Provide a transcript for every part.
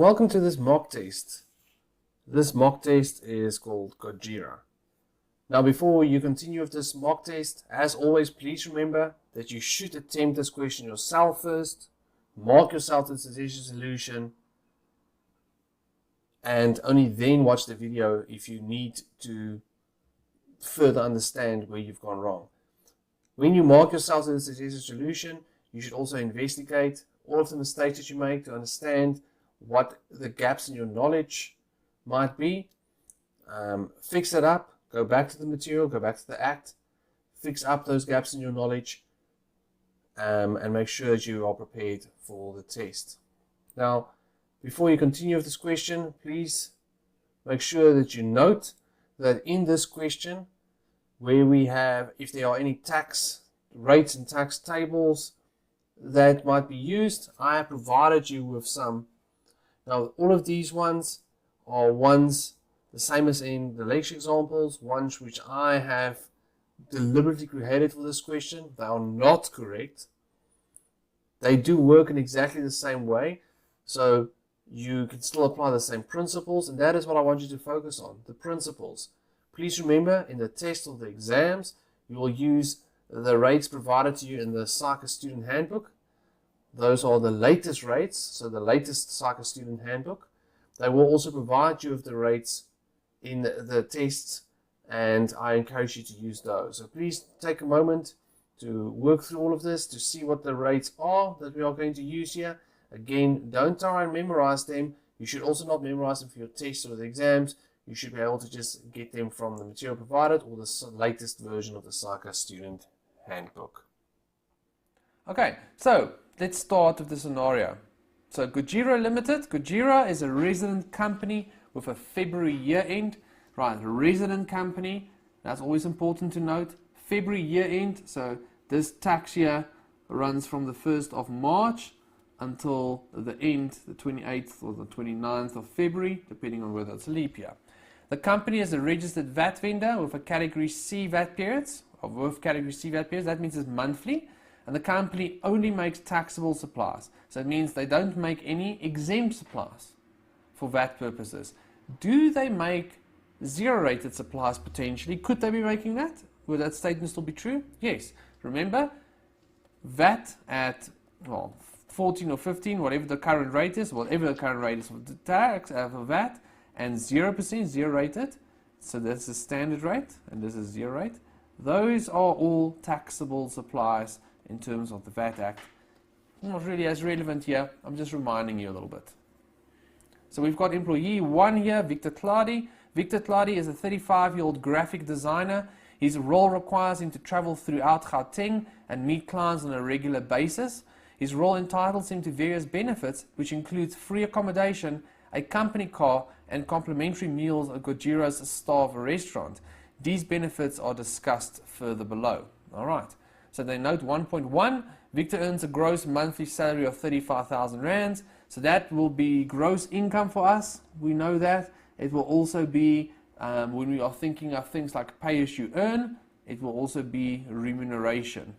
Welcome to this mock test. This mock test is called Gojira. Now before you continue with this mock test, as always, please remember that you should attempt this question yourself first, mark yourself the suggested solution, and only then watch the video if you need to further understand where you've gone wrong. When you mark yourself the suggested solution, you should also investigate all of the mistakes that you make to understand what the gaps in your knowledge might be. Fix it up, go back to the material, go back to the act, fix up those gaps in your knowledge, and make sure that you are prepared for the test. Now, before you continue with this question, please make sure that you note that in this question, where we have, if there are any tax rates and tax tables that might be used, I have provided you with some. Now, all of these ones are ones the same as in the lecture examples, ones which I have deliberately created for this question. They are not correct. They do work in exactly the same way, so you can still apply the same principles, and that is what I want you to focus on, the principles. Please remember, in the test or the exams, you will use the rates provided to you in the Psycho Student Handbook. Those are the latest rates, so the latest Psycho Student Handbook. They will also provide you with the rates in the tests, and I encourage you to use those. So please take a moment to work through all of this to see what the rates are that we are going to use here. Again, don't try and memorize them. You should also not memorize them for your tests or the exams. You should be able to just get them from the material provided or the latest version of the Psycho Student Handbook. Okay, so let's start with the scenario. So Gojira Limited. Gojira is a resident company with a February year end. Right, a resident company. That's always important to note. February year end. So this tax year runs from the 1st of March until the end, the 28th or the 29th of February, depending on whether it's leap year. The company is a registered VAT vendor with a Category C VAT periods. That means it's monthly. And the company only makes taxable supplies. So it means they don't make any exempt supplies for VAT purposes. Do they make zero-rated supplies potentially? Could they be making that? Would that statement still be true? Yes. Remember, VAT at 14 or 15, whatever the current rate is, for the tax for VAT, and 0%, zero-rated. So that's the standard rate, and this is zero rate. Those are all taxable supplies in terms of the VAT Act. Not really as relevant here, I'm just reminding you a little bit. So we've got employee 1 here, Victor Clady. Victor Clady is a 35-year-old graphic designer. His role requires him to travel throughout Gauteng and meet clients on a regular basis. His role entitles him to various benefits, which includes free accommodation, a company car, and complimentary meals at Gojira's staff restaurant. These benefits are discussed further below. All right. So they note 1.1, Victor earns a gross monthly salary of 35,000 rands. So that will be gross income for us. We know that. It will also be, when we are thinking of things like pay as you earn, it will also be remuneration.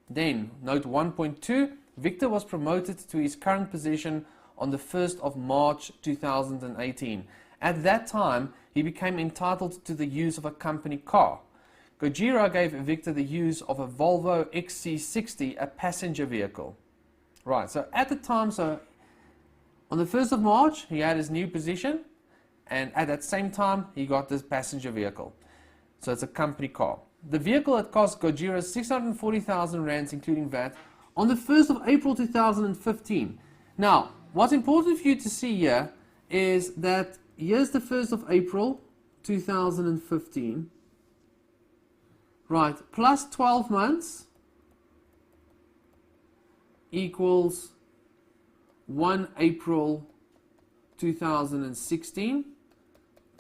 Then note 1.2, Victor was promoted to his current position on the 1st of March 2018. At that time, he became entitled to the use of a company car. Gojira gave Victor the use of a Volvo XC60, a passenger vehicle. Right, so at the time, so on the 1st of March, he had his new position, and at that same time, he got this passenger vehicle. So it's a company car. The vehicle had cost Gojira 640,000 rands, including VAT, on the 1st of April 2015. Now, what's important for you to see here is that here's the 1st of April 2015. Right, plus 12 months equals 1 April 2016,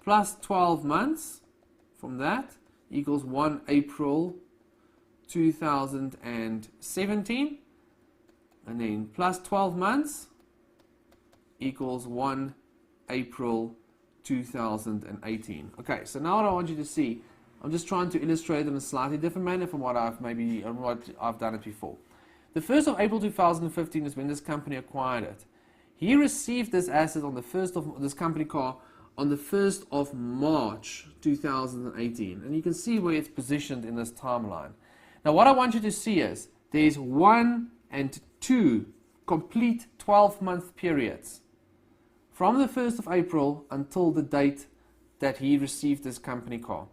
plus 12 months from that equals 1 April 2017, and then plus 12 months equals 1 April 2018. Okay, so now what I want you to see, I'm just trying to illustrate in a slightly different manner from what I've done it before. The 1st of April 2015 is when this company acquired it. He received this asset on the 1st of this company car on the 1st of March 2018. And you can see where it's positioned in this timeline. Now what I want you to see is there's 1 and 2 complete 12-month periods from the 1st of April until the date that he received this company car.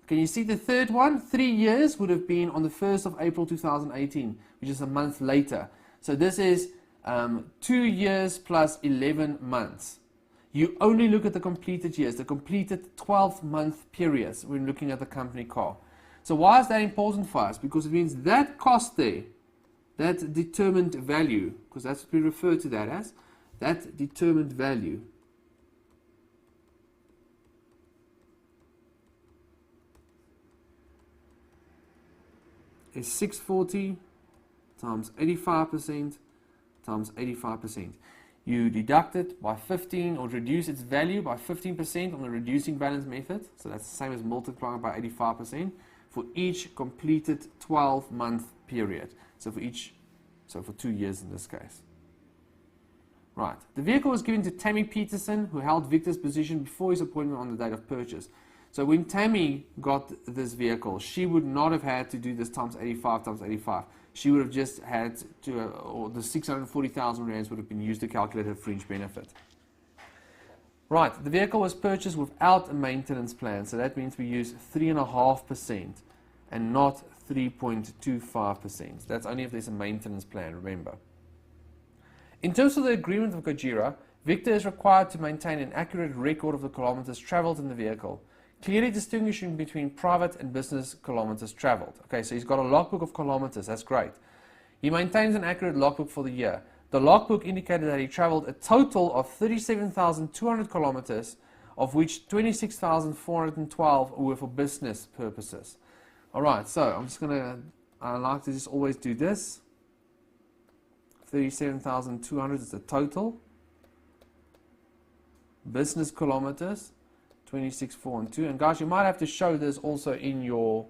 Can you see the third one? 3 years would have been on the 1st of April 2018, which is a month later. So this is 2 years plus 11 months. You only look at the completed years, the completed 12-month periods when looking at the company car. So why is that important for us? Because it means that cost there, that determined value, because that's what we refer to that as, that determined value is 640 times 85% times 85%. You deduct it by 15 or reduce its value by 15% on the reducing balance method. So that's the same as multiplying by 85% for each completed 12-month period. So for 2 years in this case. Right. The vehicle was given to Tammy Peterson, who held Victor's position before his appointment on the date of purchase. So when Tammy got this vehicle, she would not have had to do this times 85 times 85. She would have just had to, or the 640,000 rands would have been used to calculate her fringe benefit. Right, the vehicle was purchased without a maintenance plan, so that means we use 3.5% and not 3.25%. That's only if there's a maintenance plan, remember. In terms of the agreement with Gojira, Victor is required to maintain an accurate record of the kilometers traveled in the vehicle, clearly distinguishing between private and business kilometers traveled. Okay, so he's got a logbook of kilometers, that's great. He maintains an accurate logbook for the year. The logbook indicated that he traveled a total of 37,200 kilometers, of which 26,412 were for business purposes. Alright, so I'm just going to, I like to just always do this. 37,200 is the total. Business kilometers. 26,412, and guys, you might have to show this also in your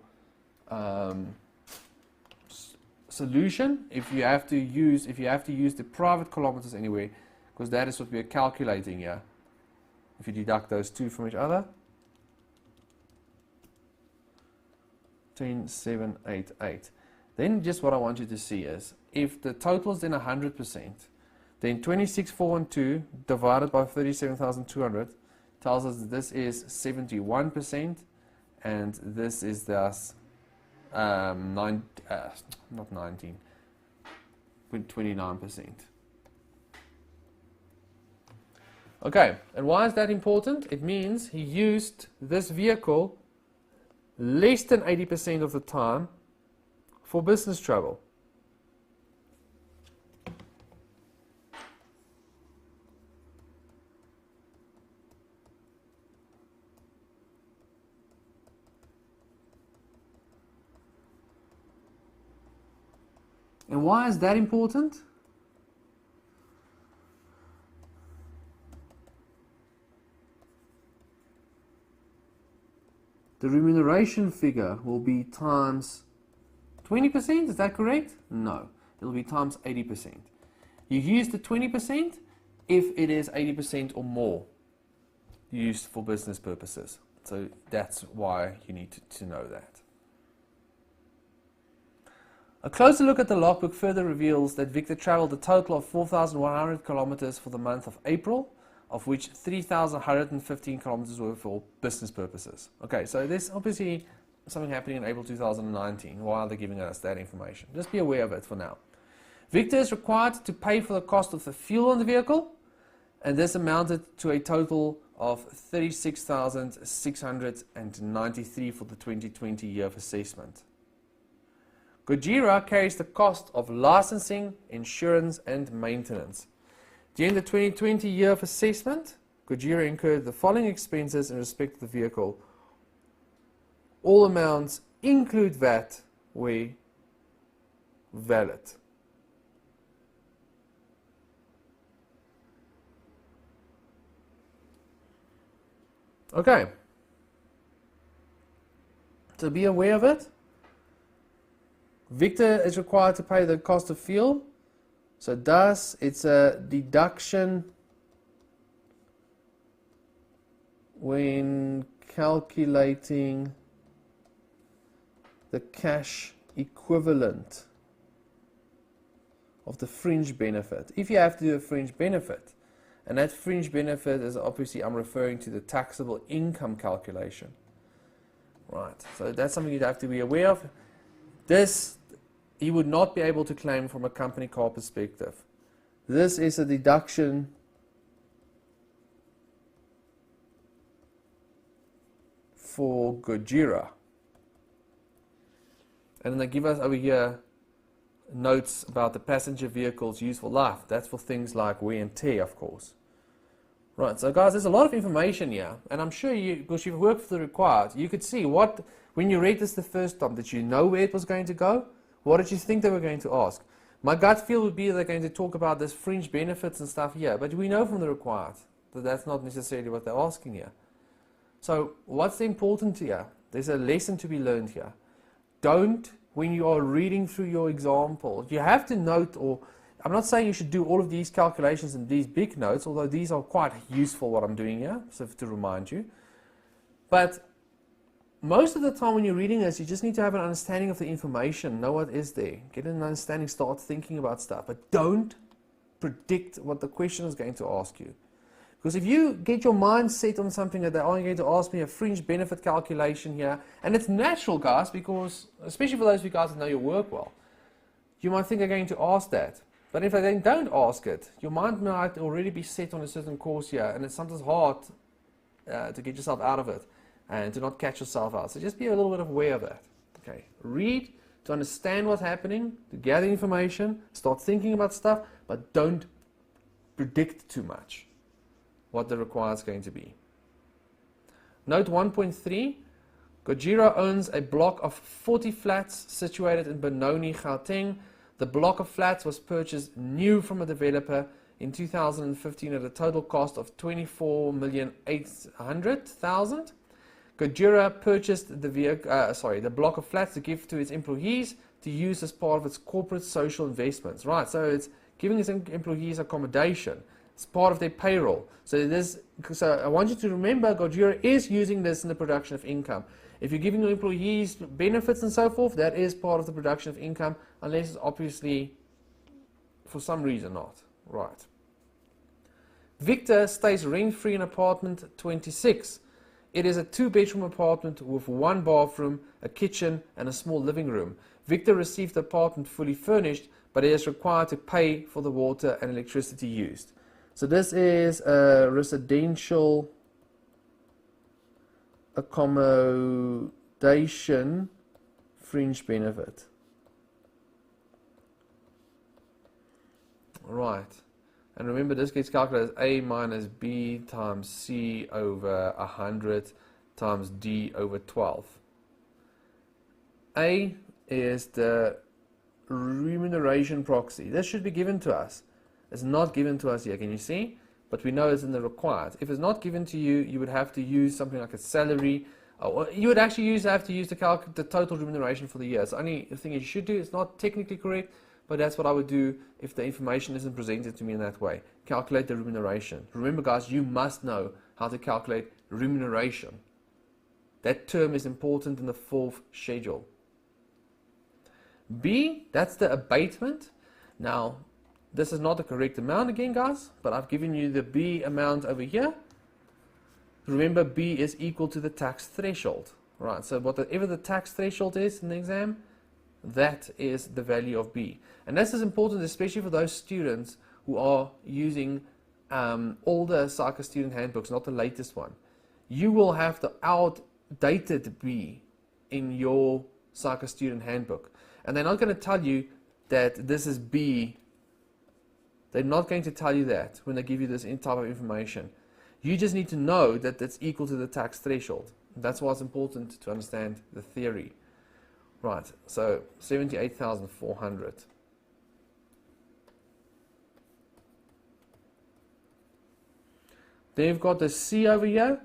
solution if you have to use the private kilometers anyway, because that is what we are calculating here. If you deduct those two from each other, 10,788. Then just what I want you to see is if the total is then 100%, then 26,412 divided by 37,200 tells us that this is 71%, and this is thus 29%. Okay, and why is that important? It means he used this vehicle less than 80% of the time for business travel. And why is that important? The remuneration figure will be times 20%, is that correct? No, it will be times 80%. You use the 20% if it is 80% or more used for business purposes. So that's why you need to know that. A closer look at the logbook further reveals that Victor traveled a total of 4,100 kilometers for the month of April, of which 3,115 kilometers were for business purposes. Okay, so there's obviously something happening in April 2019. Why are they giving us that information? Just be aware of it for now. Victor is required to pay for the cost of the fuel on the vehicle, and this amounted to a total of 36,693 for the 2020 year of assessment. Gojira carries the cost of licensing, insurance, and maintenance. During the 2020 year of assessment, Gojira incurred the following expenses in respect of the vehicle. All amounts include VAT where valid. Okay. So be aware of it. Victor is required to pay the cost of fuel. So thus, it's a deduction when calculating the cash equivalent of the fringe benefit. If you have to do a fringe benefit, and that fringe benefit is obviously, I'm referring to the taxable income calculation. Right, so that's something you'd have to be aware of. This, you would not be able to claim from a company car perspective. This is a deduction for Gojira. And then they give us over here notes about the passenger vehicle's useful life. That's for things like wear and tear, of course. Right, so guys, there's a lot of information here, and I'm sure you, because you've worked for the required, you could see what, when you read this the first time, did you know where it was going to go? What did you think they were going to ask? My gut feel would be they're going to talk about this fringe benefits and stuff here, but we know from the required that that's not necessarily what they're asking here. So what's important here? There's a lesson to be learned here. Don't, when you are reading through your example, you have to note, or I'm not saying you should do all of these calculations in these big notes, although these are quite useful what I'm doing here, so to remind you. But most of the time when you're reading this, you just need to have an understanding of the information, know what is there, get an understanding, start thinking about stuff, but don't predict what the question is going to ask you. Because if you get your mind set on something that they are going to ask me a fringe benefit calculation here, and it's natural, guys, because, especially for those of you guys that know your work well, you might think they're going to ask that. But if they then don't ask it, your mind might already be set on a certain course here, and it's sometimes hard to get yourself out of it and to not catch yourself out. So just be a little bit aware of that. Okay, read to understand what's happening, to gather information, start thinking about stuff, but don't predict too much what the required is going to be. Note 1.3, Gojira owns a block of 40 flats situated in Benoni, Gauteng. The block of flats was purchased new from a developer in 2015 at a total cost of 24,800,000. Gojira purchased the block of flats to give to its employees to use as part of its corporate social investments. Right, so it's giving its employees accommodation. It's part of their payroll. So I want you to remember, Gojira is using this in the production of income. If you're giving your employees benefits and so forth, that is part of the production of income, unless it's obviously for some reason not. Right. Victor stays rent-free in apartment 26. It is a 2-bedroom apartment with 1 bathroom, a kitchen, and a small living room. Victor received the apartment fully furnished, but is required to pay for the water and electricity used. So this is a residential accommodation fringe benefit. Right. And remember, this gets calculated as A minus B times C over 100 times D over 12. A is the remuneration proxy. This should be given to us. It's not given to us here, can you see? But we know it's in the required. If it's not given to you, you would have to use something like a salary, or you would actually have to use the total remuneration for the year. So only the thing you should do, it's not technically correct, but that's what I would do if the information isn't presented to me in that way. Calculate the remuneration. Remember, guys, you must know how to calculate remuneration. That term is important in the 4th schedule. B, that's the abatement. Now, this is not the correct amount again, guys, but I've given you the B amount over here. Remember, B is equal to the tax threshold. Right, so whatever the tax threshold is in the exam, that is the value of B. And this is important, especially for those students who are using older SACA student handbooks, not the latest one. You will have the outdated B in your SACA student handbook. And they're not going to tell you that this is B. They're not going to tell you that when they give you this type of information. You just need to know that it's equal to the tax threshold. That's why it's important to understand the theory. Right, so 78,400. Then you've got the C over here,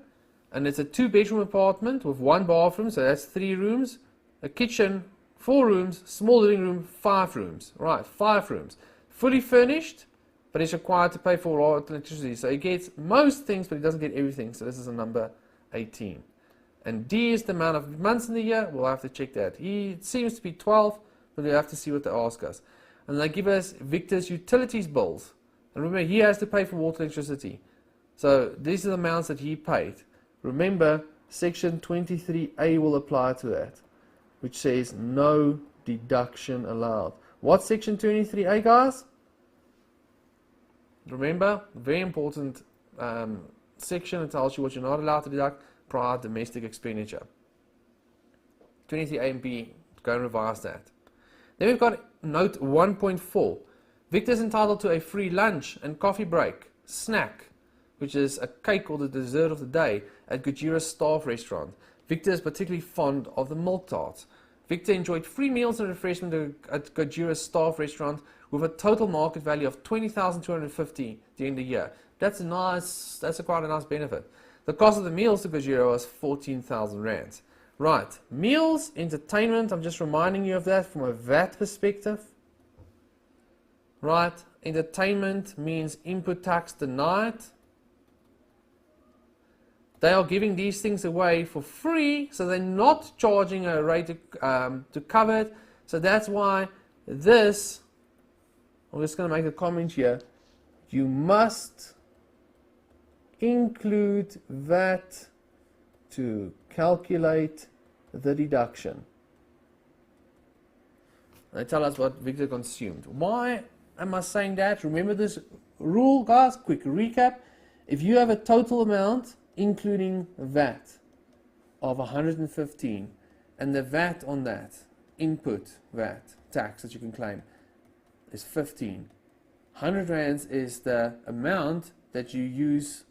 and it's a 2-bedroom apartment with 1 bathroom, so that's 3 rooms, a kitchen 4 rooms, small living room, 5 rooms. Right, 5 rooms. Fully furnished, but he's required to pay for raw electricity. So he gets most things, but he doesn't get everything. So this is a number 18. And D is the amount of months in the year. We'll have to check that. It seems to be 12, but we'll have to see what they ask us. And they give us Victor's utilities bills. And remember, he has to pay for water and electricity. So these are the amounts that he paid. Remember, section 23A will apply to that, which says no deduction allowed. What's section 23A, guys? Remember, very important section. It tells you what you're not allowed to deduct prior domestic expenditure. 23A and B, go and revise that. Then we've got note 1.4. Victor is entitled to a free lunch and coffee break, snack, which is a cake or the dessert of the day at Gojira's staff restaurant. Victor is particularly fond of the milk tarts. Victor enjoyed free meals and refreshment at Gojira's staff restaurant with a total market value of 20,250 during the year. That's quite a nice benefit. The cost of the meals to Gojira was 14,000 rands. Right, meals, entertainment, I'm just reminding you of that from a VAT perspective. Right, entertainment means input tax denied. They are giving these things away for free, so they're not charging a rate to cover it. So that's why this, I'm just going to make a comment here, you must include VAT to calculate the deduction. They tell us what Victor consumed. Why am I saying that? Remember this rule, guys? Quick recap. If you have a total amount, including VAT, of 115, and the VAT on that, input VAT, tax that you can claim, is 15. 100 rands is the amount that you use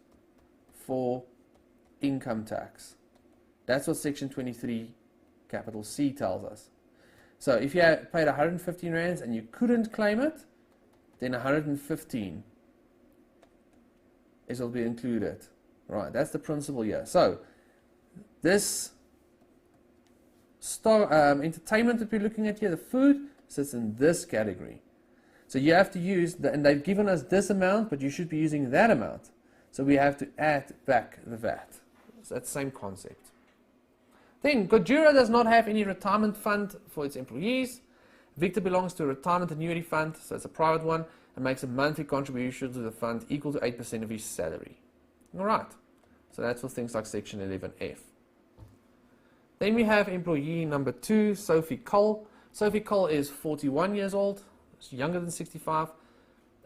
for income tax. That's what section 23 capital C tells us. So if you had paid 115 rands and you couldn't claim it, then 115 will be included. Right, that's the principle here. So this entertainment that we're looking at here, the food, sits in this category. So you have to use, and they've given us this amount, but you should be using that amount. So we have to add back the VAT. So that's the same concept. Then, Gojira does not have any retirement fund for its employees. Victor belongs to a retirement annuity fund, so it's a private one, and makes a monthly contribution to the fund equal to 8% of his salary. Alright, so that's for things like section 11F. Then we have employee number 2, Sophie Cole. Sophie Cole is 41 years old, she's younger than 65,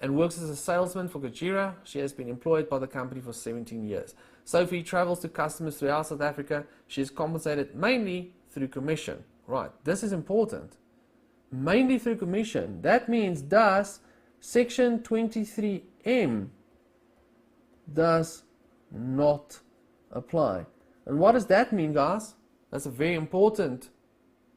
and works as a salesman for Gojira. She has been employed by the company for 17 years. Sophie travels to customers throughout South Africa. She is compensated mainly through commission. Right, this is important. Mainly through commission. That means does section 23M does not apply. And what does that mean, guys? That's a very important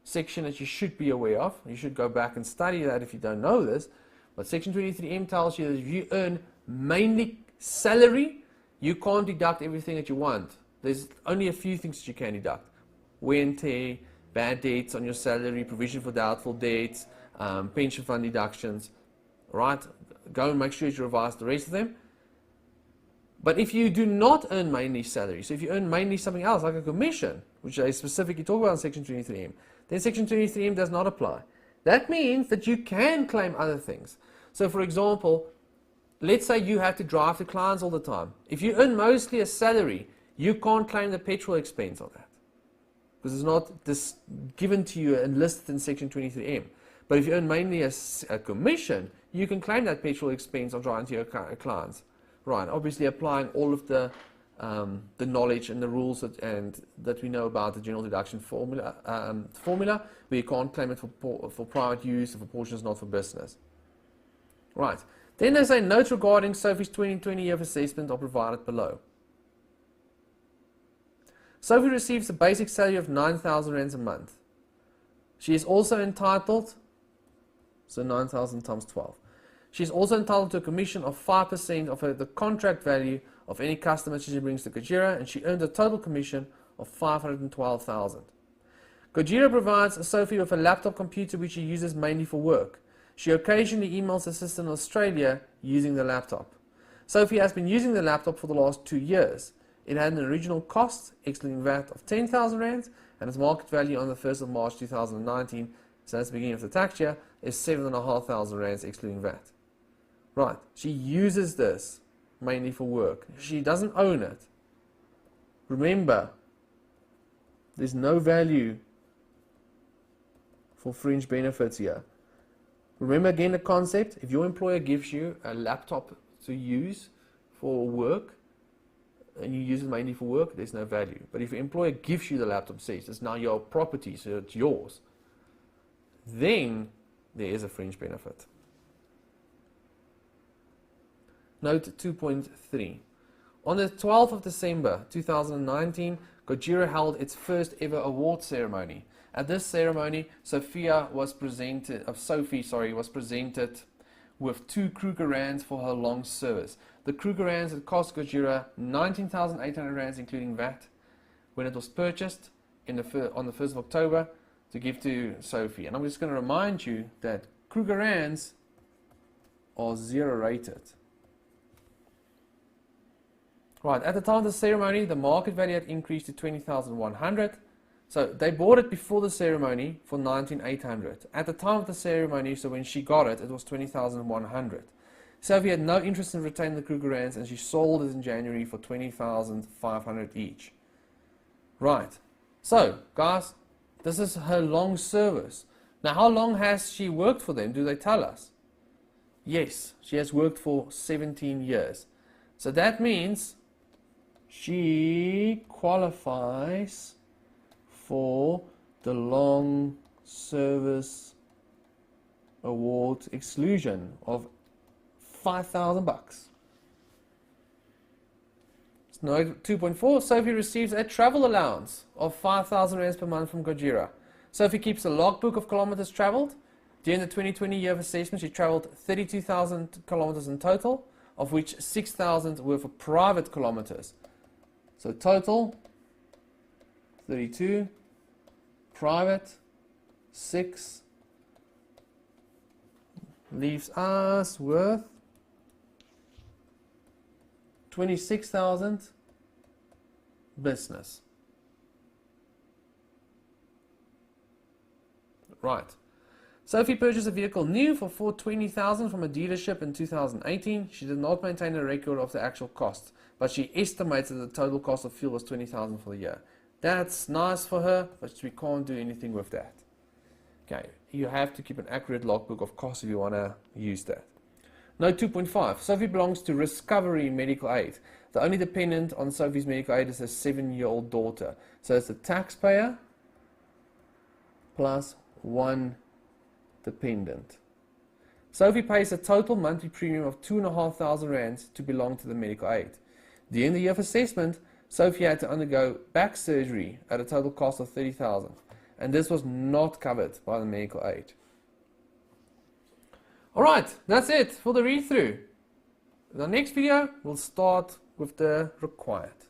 section that you should be aware of. You should go back and study that if you don't know this. But section 23M tells you that if you earn mainly salary, you can't deduct everything that you want. There's only a few things that you can deduct. Wear and tear, bad debts on your salary, provision for doubtful debts, pension fund deductions. Right? Go and make sure you revise the rest of them. But if you do not earn mainly salary, so if you earn mainly something else, like a commission, which I specifically talk about in section 23M, then section 23M does not apply. That means that you can claim other things. So for example, let's say you have to drive to clients all the time. If you earn mostly a salary, you can't claim the petrol expense on that, because it's not given to you and listed in section 23M. But if you earn mainly a commission, you can claim that petrol expense on driving to your clients. Right, obviously applying all of the knowledge and the rules that we know about the general deduction formula, where you can't claim it for private use if a portion is not for business. Right. Then there's a note regarding Sophie's 2020 year of assessment are provided below. Sophie receives a basic salary of 9,000 rands a month. She is also entitled, so 9,000 times 12. She is also entitled to a commission of 5% of the contract value of any customer she brings to Gojira, and she earned a total commission of 512,000. Gojira provides Sophie with a laptop computer which she uses mainly for work. She occasionally emails her sister in Australia using the laptop. Sophie has been using the laptop for the last 2 years. It had an original cost, excluding VAT, of 10,000 rands, and its market value on the 1st of March 2019, so that's the beginning of the tax year, is 7,500 rands, excluding VAT. Right, she uses this mainly for work. She doesn't own it. Remember, there's no value for fringe benefits here. Remember again the concept, if your employer gives you a laptop to use for work, and you use it mainly for work, there's no value. But if your employer gives you the laptop, says it's now your property, so it's yours, then there is a fringe benefit. Note 2.3. On the 12th of December 2019, Gojira held its first ever award ceremony. At this ceremony, Sophie was presented with 2 Kruger Rands for her long service. The Kruger Rands had cost Gojira 19,800 rands including VAT when it was purchased on the 1st of October to give to Sophie. And I'm just going to remind you that Kruger Rands are 0 rated. Right, at the time of the ceremony, the market value had increased to 20,100. So they bought it before the ceremony for 19,800. At the time of the ceremony, so when she got it, it was 20,100. Sophie had no interest in retaining the Kruger Rands, and she sold it in January for 20,500 each. Right. So, guys, this is her long service. Now, how long has she worked for them? Do they tell us? Yes, she has worked for 17 years. So that means she qualifies for the long service award exclusion of 5,000 bucks. Note 2.4, Sophie receives a travel allowance of 5,000 rands per month from Gojira. Sophie keeps a logbook of kilometers traveled. During the 2020 year of assessment, she traveled 32,000 kilometers in total, of which 6,000 were for private kilometers. So total 32, private 6, leaves us with 26,000 business. Right. Sophie purchased a vehicle new for 420,000 from a dealership in 2018. She did not maintain a record of the actual cost, but she estimated the total cost of fuel was 20,000 for the year. That's nice for her, but we can't do anything with that. Okay, you have to keep an accurate logbook of costs if you want to use that. Note 2.5. Sophie belongs to Discovery Medical Aid. The only dependent on Sophie's medical aid is a 7-year-old daughter. So it's the taxpayer plus 1 dependent. Sophie pays a total monthly premium of 2,500 rands to belong to the medical aid. During the year of assessment, Sophie had to undergo back surgery at a total cost of 30,000, and this was not covered by the medical aid. Alright, that's it for the read-through. In the next video, we'll start with the required.